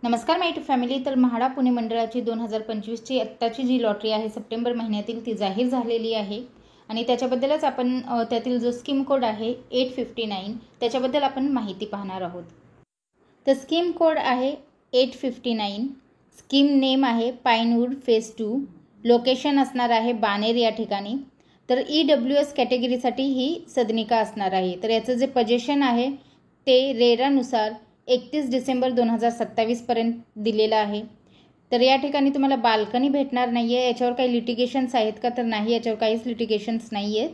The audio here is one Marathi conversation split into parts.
नमस्कार माय टू फॅमिली. तर म्हाडा पुणे मंडळाची 2025ची आत्ताची जी लॉटरी आहे सप्टेंबर महिन्यातील ती जाहीर झालेली आहे आणि त्याच्याबद्दलच आपण त्यातील जो स्कीम कोड आहे 859 त्याच्याबद्दल आपण माहिती पाहणार आहोत. तर स्कीम कोड आहे 859. स्कीम नेम आहे पाईनवूड फेज 2. लोकेशन असणार आहे बानेर या ठिकाणी. तर EWS कॅटेगरीसाठी ही सदनिका असणार आहे. तर याचं जे पोझिशन आहे ते रेरानुसार 31 डिसेंबर 2027 पर्यंत दिलेलं आहे. तर या ठिकाणी तुम्हाला बाल्कनी भेटणार नाही आहे. याच्यावर काही लिटिगेशन्स आहेत का? तर नाही, याच्यावर काहीच लिटिगेशन्स नाही आहेत.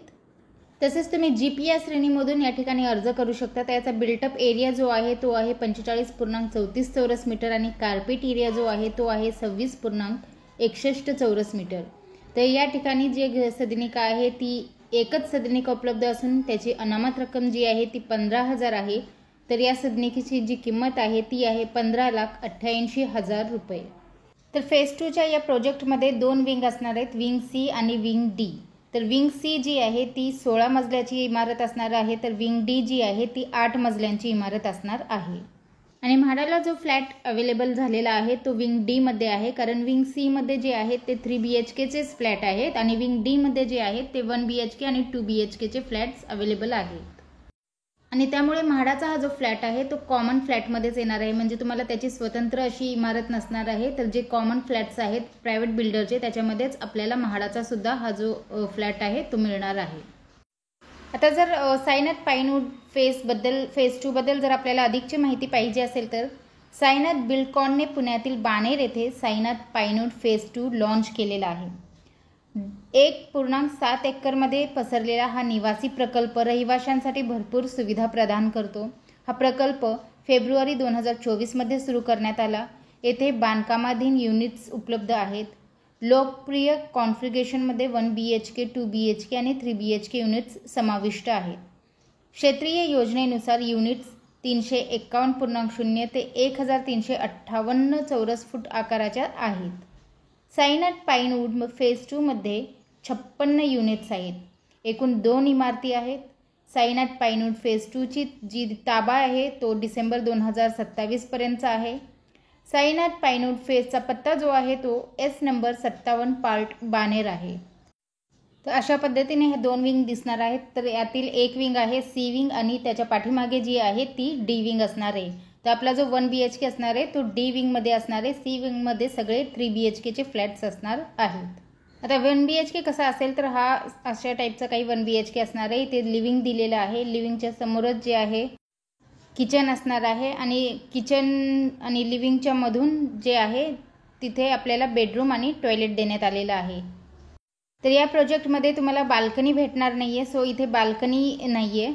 तसेच तुम्ही GPS श्रेणीमधून या ठिकाणी अर्ज करू शकता. तर याचा बिल्टअप एरिया जो आहे तो आहे 45.34 चौरस मीटर आणि कार्पेट एरिया जो आहे तो आहे 26.61 चौरस मीटर. तर या ठिकाणी जे सदनिका आहे ती एकच सदनिका उपलब्ध असून त्याची अनामत रक्कम जी आहे ती 15,000 आहे. तर या सदनिकेची जी किंमत आहे ती आहे 15,88,000 रुपये. तर फेज 2च्या या प्रोजेक्टमध्ये 2 विंग असणार आहेत, विंग C आणि विंग D. तर विंग C जी आहे ती 16 मजल्याची इमारत असणार आहे. तर विंग D जी आहे ती 8 मजल्यांची इमारत असणार आहे. आणि म्हाडाला जो फ्लॅट अवेलेबल झालेला आहे तो विंग D मध्ये आहे, कारण विंग C मध्ये जे आहेत ते 3 BHKचेच फ्लॅट आहेत आणि विंग D मध्ये जे आहेत ते 1 BHK आणि 2 BHKचे फ्लॅट्स अवेलेबल आहेत. आणि त्यामुळे म्हाडाचा हा जो फ्लॅट आहे तो कॉमन फ्लॅटमध्येच येणार आहे, म्हणजे तुम्हाला त्याची स्वतंत्र अशी इमारत नसणार आहे. तर जे कॉमन फ्लॅट्स आहेत प्रायव्हेट बिल्डरचे त्याच्यामध्येच आपल्याला म्हाडाचा सुद्धा हा जो फ्लॅट आहे तो मिळणार आहे. आता जर साईनाथ पाईनवूड फेज 2 बद्दल जर आपल्याला अधिकची माहिती पाहिजे असेल तर साईनाथ बिल्डकॉनने पुण्यातील बानेर येथे साईनाथ पाईनवूड फेज 2 लॉन्च केलेला आहे. 1.7 एकरमध्ये पसरलेला हा निवासी प्रकल्प रहिवाशांसाठी भरपूर सुविधा प्रदान करतो. हा प्रकल्प फेब्रुवारी 2024 मध्ये सुरू करण्यात आला. येथे बांधकामाधीन युनिट्स उपलब्ध आहेत. लोकप्रिय कॉन्फिगरेशनमध्ये 1 BHK, 2 BHK आणि 3 BHK युनिट्स समाविष्ट आहेत. क्षेत्रीय योजनेनुसार युनिट्स 351.0 ते 1358 चौरस फूट आकाराच्या आहेत. साईनाथ पाईनवूड फेज 2 मध्ये 56 युनिट्स आहेत. एकूण 2 इमारती आहेत. साईनाथ पाईनवूड फेज 2ची जी ताबा आहे तो डिसेंबर 2027 पर्यंतचा आहे. साईनाथ पाईनवूड फेजचा पत्ता जो आहे तो S नंबर 57 पार्ट बानेर आहे. तर अशा पद्धतीने हे 2 विंग दिसणार आहेत. तर यातील एक विंग आहे C विंग आणि त्याच्या पाठीमागे जी आहे ती D विंग असणार आहे. तर आपला जो 1 BHK असणार आहे तो D विंगमध्ये असणार आहे. C विंगमध्ये सगळे 3 BHKचे फ्लॅट्स असणार आहेत. आता 1 BHK कसा असेल तर हा अशा टाईपचा काही 1 BHK असणार आहे. ते लिव्हिंग दिलेलं आहे. लिव्हिंगच्या समोरच जे आहे किचन असणार आहे आणि किचन आणि लिव्हिंगच्या मधून जे आहे तिथे आपल्याला बेडरूम आणि टॉयलेट देण्यात आलेलं आहे. तर या प्रोजेक्टमध्ये तुम्हाला बाल्कनी भेटणार नाही आहे, सो इथे बाल्कनी नाही आहे.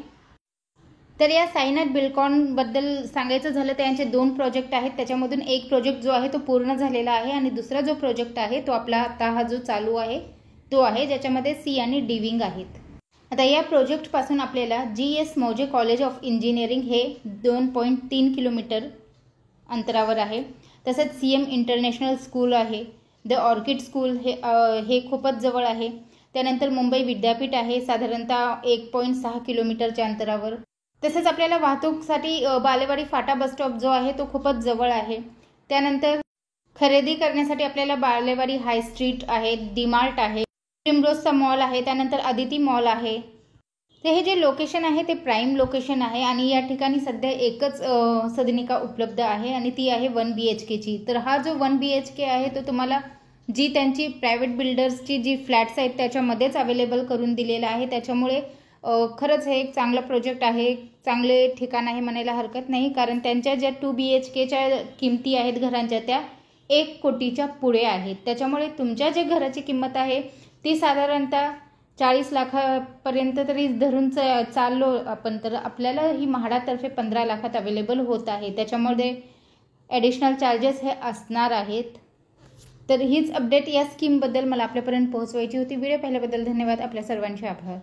तर या साईनाथ बिल्डकॉनबद्दल सांगायचं झालं तर यांचे 2 प्रोजेक्ट आहेत. त्याच्यामधून एक प्रोजेक्ट जो आहे तो पूर्ण झालेला आहे आणि दुसरा जो प्रोजेक्ट आहे तो आपला आता हा जो चालू आहे तो आहे ज्याच्यामध्ये C आणि D विंग आहेत. आता या प्रोजेक्टपासून आपल्याला GS मौजे कॉलेज ऑफ इंजिनिअरिंग हे 2.3 किलोमीटर अंतरावर आहे. तसंच CM इंटरनॅशनल स्कूल आहे. द ऑर्किड स्कूल हे खूपच जवळ आहे. त्यानंतर मुंबई विद्यापीठ आहे साधारणतः 1.6 किलोमीटरच्या अंतरावर. तसेच आपल्याला वाहतूकसाठी बालेवाडी फाटा बसस्टॉप जो आहे तो खूपच जवळ आहे. त्यानंतर खरेदी करण्यासाठी आपल्याला बालेवाडी हाय स्ट्रीट आहे, डीमार्ट आहे, प्रिमरोजचा मॉल आहे, त्यानंतर अदिती मॉल आहे. तर हे जे लोकेशन आहे ते प्राईम लोकेशन आहे आणि या ठिकाणी सध्या एकच सदनिका उपलब्ध आहे आणि ती आहे 1 BHKची. तर हा जो 1 BHK आहे तो तुम्हाला जी त्यांची प्रायव्हेट बिल्डर्सची जी फ्लॅट्स आहेत त्याच्यामध्येच अवेलेबल करून दिलेला आहे. त्याच्यामुळे खरंच हे एक चांगला प्रोजेक्ट आहे, चांगले ठिकाण आहे म्हणायला हरकत नाही, कारण त्यांच्या ज्या 2 BHKच्या किमती आहेत घरांच्या त्या 1 कोटीच्या पुढे आहेत. त्याच्यामुळे तुमच्या जे घराची किंमत आहे ती साधारणतः 40 लाखापर्यंत तरी धरून चाललो आपण तर आपल्याला ही म्हाडातर्फे 15 लाखात अवेलेबल होत आहे. त्याच्यामध्ये ॲडिशनल चार्जेस हे असणार आहेत. तर हीच अपडेट या स्कीमबद्दल मला आपल्यापर्यंत पोहोचवायची होती. व्हिडिओ पाहिल्याबद्दल धन्यवाद. आपल्या सर्वांचे आभार.